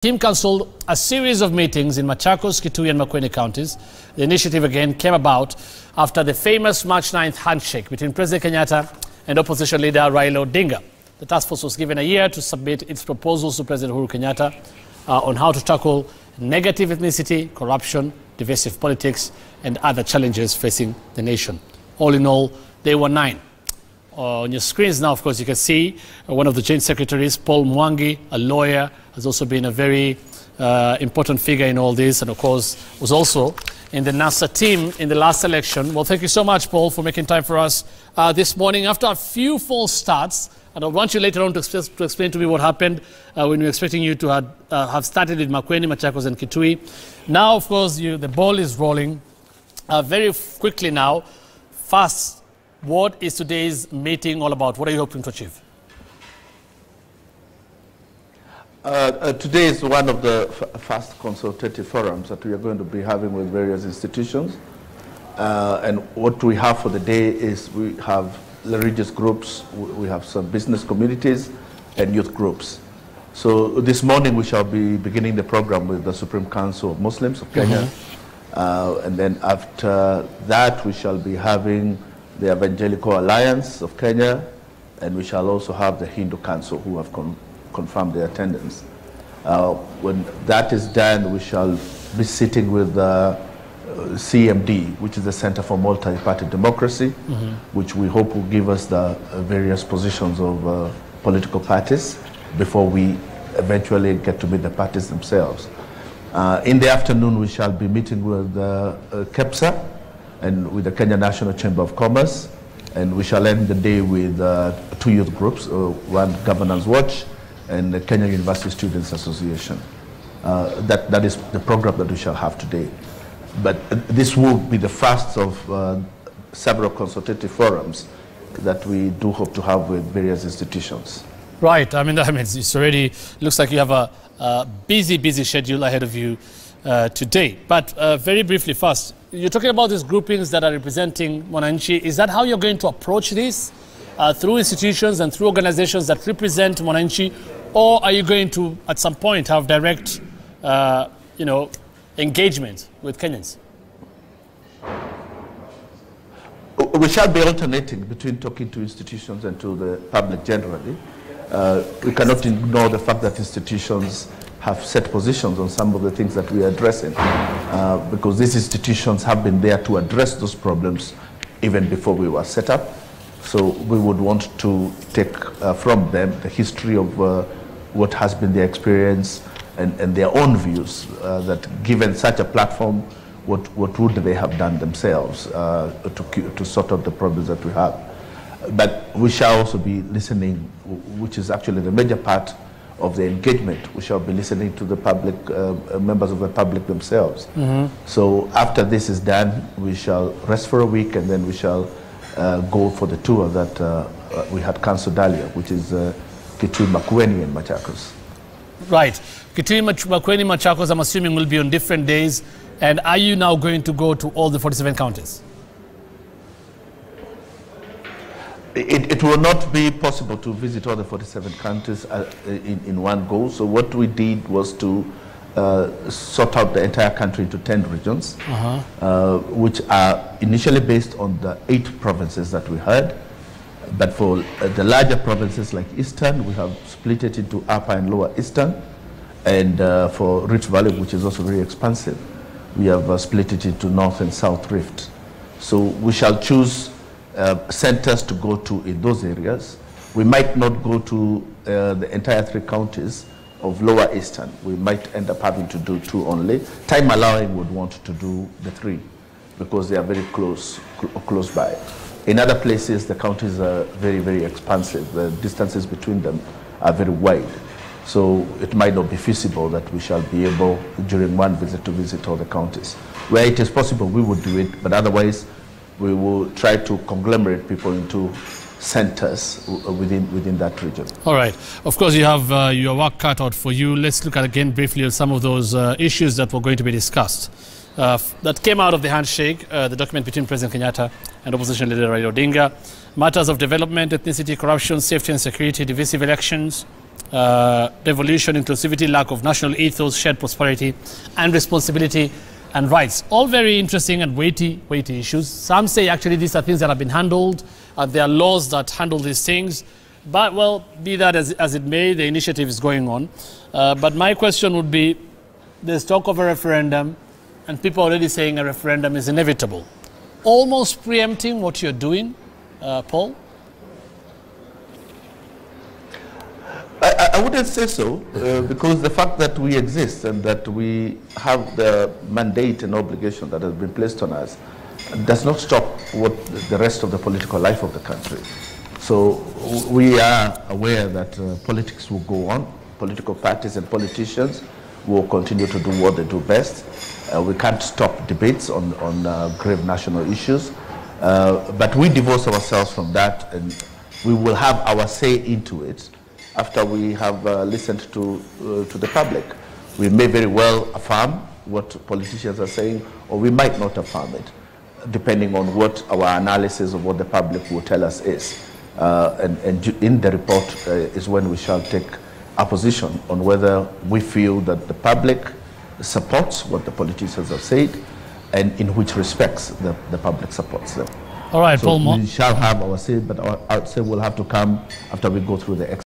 Team cancelled a series of meetings in Machakos, Kitui and Makueni counties. The initiative again came about after the famous March 9th handshake between President Kenyatta and opposition leader Raila Odinga. The task force was given a year to submit its proposals to President Uhuru Kenyatta on how to tackle negative ethnicity, corruption, divisive politics and other challenges facing the nation. All in all, there were 9. On your screens now, of course, you can see one of the joint secretaries, Paul Mwangi, a lawyer, has also been a very important figure in all this, and of course was also in the NASA team in the last election. Well, thank you so much, Paul, for making time for us this morning. After a few false starts, and I want you later on to explain to me what happened when we were expecting you to have started with Makueni, Machakos and Kitui. Now, of course, the ball is rolling very quickly now. Fast. What is today's meeting all about? What are you hoping to achieve? Today is one of the first consultative forums that we are going to be having with various institutions. And what we have for the day is we have religious groups, we have some business communities, and youth groups. So this morning we shall be beginning the program with the Supreme Council of Muslims of Kenya. And then after that we shall be having the Evangelical Alliance of Kenya, and we shall also have the Hindu Council who have confirmed their attendance. When that is done, we shall be sitting with CMD, which is the Center for Multi-Party Democracy, which we hope will give us the various positions of political parties before we eventually get to meet the parties themselves. In the afternoon, we shall be meeting with KEPSA, and with the Kenya National Chamber of Commerce, and we shall end the day with 2 youth groups, one Governance Watch and the Kenya University Students Association. That is the program that we shall have today. But this will be the first of several consultative forums that we do hope to have with various institutions. Right. I mean, it's already looks like you have a busy schedule ahead of you today. But very briefly first, you're talking about these groupings that are representing Mwananchi. Is that how you're going to approach this? Through institutions and through organizations that represent Mwananchi? Or are you going to, at some point, have direct, engagement with Kenyans? We shall be alternating between talking to institutions and to the public generally. We cannot ignore the fact that institutions have set positions on some of the things that we are addressing, because these institutions have been there to address those problems even before we were set up. So we would want to take from them the history of what has been their experience and their own views, that given such a platform, what would they have done themselves to sort out the problems that we have. But we shall also be listening, which is actually the major part of the engagement. We shall be listening to the public, members of the public themselves. So after this is done, we shall rest for a week, and then we shall go for the tour that we had cancelled earlier, which is Kitui, Makueni and Machakos. Right. Kitui, Makueni, Machakos, I'm assuming will be on different days. And are you now going to go to all the 47 counties? It will not be possible to visit all the 47 counties in one go. So what we did was to sort out the entire country into 10 regions, which are initially based on the 8 provinces that we had. But for the larger provinces like Eastern, we have split it into Upper and Lower Eastern. And for Rift Valley, which is also very expansive, we have split it into North and South Rift. So we shall choose centers to go to in those areas. We might not go to the entire 3 counties of Lower Eastern. We might end up having to do 2 only. Time allowing, would want to do the 3 because they are very close by. In other places, the counties are very expansive. The distances between them are very wide. So it might not be feasible that we shall be able, during one visit, to visit all the counties. Where it is possible, we would do it, but otherwise, we will try to conglomerate people into centers within that region. All right. Of course, you have your work cut out for you. Let's look at again briefly at some of those issues that were going to be discussed. That came out of the handshake, the document between President Kenyatta and opposition leader Raila Odinga. Matters of development, ethnicity, corruption, safety and security, divisive elections, devolution, inclusivity, lack of national ethos, shared prosperity, and responsibility and rights. All very interesting and weighty issues. Some say actually these are things that have been handled. There are laws that handle these things. But, well, be that as it may, the initiative is going on. But my question would be, there's talk of a referendum, and people are already saying a referendum is inevitable. Almost preempting what you're doing, Paul? I wouldn't say so, because the fact that we exist and that we have the mandate and obligation that has been placed on us does not stop what the rest of the political life of the country. So we are aware that politics will go on. Political parties and politicians will continue to do what they do best. We can't stop debates on grave national issues, but we divorce ourselves from that, and we will have our say into it after we have listened to the public. We may very well affirm what politicians are saying, or we might not affirm it, depending on what our analysis of what the public will tell us is. And in the report is when we shall take a position on whether we feel that the public supports what the politicians have said, and in which respects the public supports them. All right, so Paul. We shall have our say, but our say will have to come after we go through the